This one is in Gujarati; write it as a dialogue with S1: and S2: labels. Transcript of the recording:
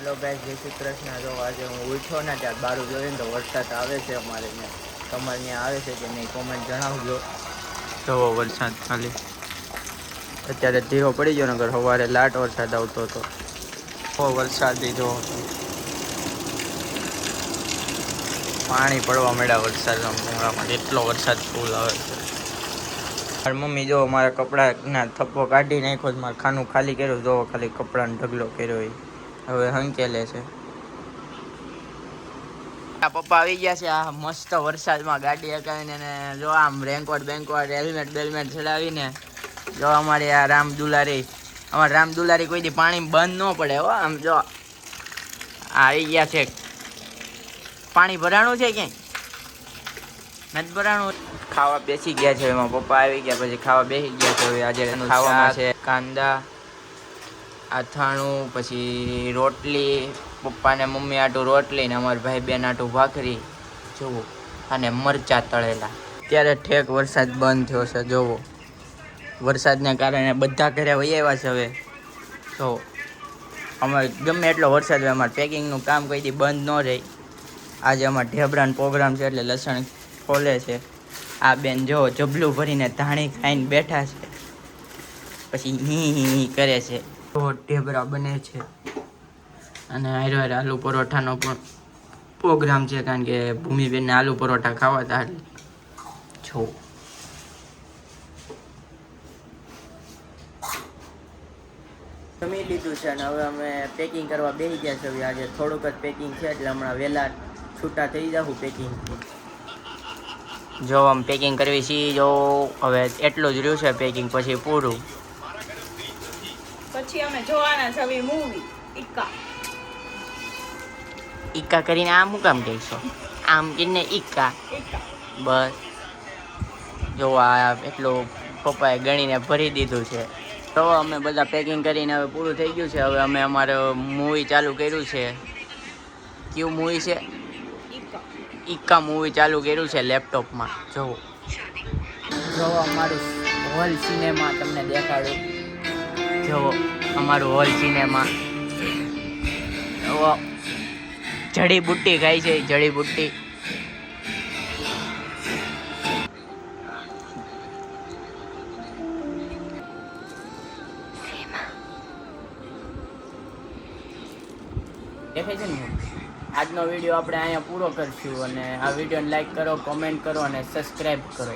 S1: હેલો ગાઈસ, જય શ્રી કૃષ્ણ. જો આજે હું ઉઠ્યો ને ત્યાં બારું જોઈને તો વરસાદ આવે છે અમારે ત્યાં. તમારે ત્યાં આવે છે કે નહીં કોમેન્ટ જણાવજો. જો વરસાદ ખાલી અત્યારે ધીરો પડી ગયો, નગર સવારે લાટ વરસાદ આવતો હતો. બહુ વરસાદ જો પાણી પડવા મળ્યા વરસાદમાં, એટલો વરસાદ ફૂલ આવે છે. મારી મમ્મી જો મારા કપડાના થપ્પો કાઢી નાખ્યો, મારે ખાનું ખાલી કર્યું. જો ખાલી કપડાનો ઢગલો કર્યો હવે હંકેલે છે. પપ્પા આવી ગયા છે આ મસ્ત વરસાદમાં ગાડી હકાવીને, જો આમ રેનકોટ બેનકોટ હેલ્મેટ બેલ્મેટ ચડાવીને. જો અમારે આ રામ દુલારી, અમારે રામ દુલારી કોઈ દી પાણી બંધ ન પડે હો. આમ જો આવી ગયા છે. પાણી ભરાણું છે ક્યાંય નથી ભરાણું. ખાવા બેસી ગયા છે, એમાં પપ્પા આવી ગયા પછી ખાવા બેસી ગયા છે. હવે આજે ખાવામાં છે કાંદા, અથાણું, પછી રોટલી. પપ્પાને મમ્મી આટું રોટલી ને અમારા ભાઈ બેન આટું ભાખરી જોવો, અને મરચા તળેલા. ત્યારે ઠેક વરસાદ બંધ થયો છે. જોવો વરસાદને કારણે બધા ઘરે વહી આવ્યા છે. હવે તો અમારે ગમે એટલો વરસાદ હોય, અમારે પેકિંગનું કામ કોઈ દી બંધ ન રહે. આજે અમારે ઢેબરાનો પ્રોગ્રામ છે એટલે લસણ ખોલે છે. આ બેન જો જબલું ભરીને ધાણી ખાઈને બેઠા છે, પછી હી કરે છે. તો ઢેબરા બને છે અને હારે હારે આલુ પરોઠાનો પણ પ્રોગ્રામ છે, કારણ કે ભૂમિબેનને આલુ પરોઠા ખાવા હતા. છો જમી લીધું છે અને હવે અમે પેકિંગ કરવા બેસી ગયા છે. આજે થોડુંક જ પેકિંગ છે એટલે હમણાં વહેલા છૂટા થઈ જાઉં પેકિંગથી. જો આમ પેકિંગ કરવી છીએ. જો હવે એટલું જ રહ્યું છે પેકિંગ, પછી પૂરું.
S2: પછી અમે જોવાના છે મૂવી
S1: ઈક્કા કરીને આમ શું કામ કહીશો? આમ કરીને ઈક્કા બસ. જો આ એટલું પપ્પાએ ગણીને ભરી દીધું છે. તો અમે બધા પેકિંગ કરીને હવે પૂરું થઈ ગયું છે. હવે અમે અમારે મૂવી ચાલુ કર્યું છે. કયું મૂવી છે? ઈક્કા મૂવી ચાલુ કર્યું છે લેપટોપમાં. જોવો અમારું હોલ સિનેમા તમને દેખાડું. જોવો અમારું હોલ સિનેમા. જડીબુટ્ટી ખાય છે, જડીબુટ્ટી. દેખાય છે ને. આજનો વિડીયો આપણે અહીંયા પૂરો કરશું, અને આ વિડીયોને લાઈક કરો, કોમેન્ટ કરો અને સબસ્ક્રાઈબ કરો.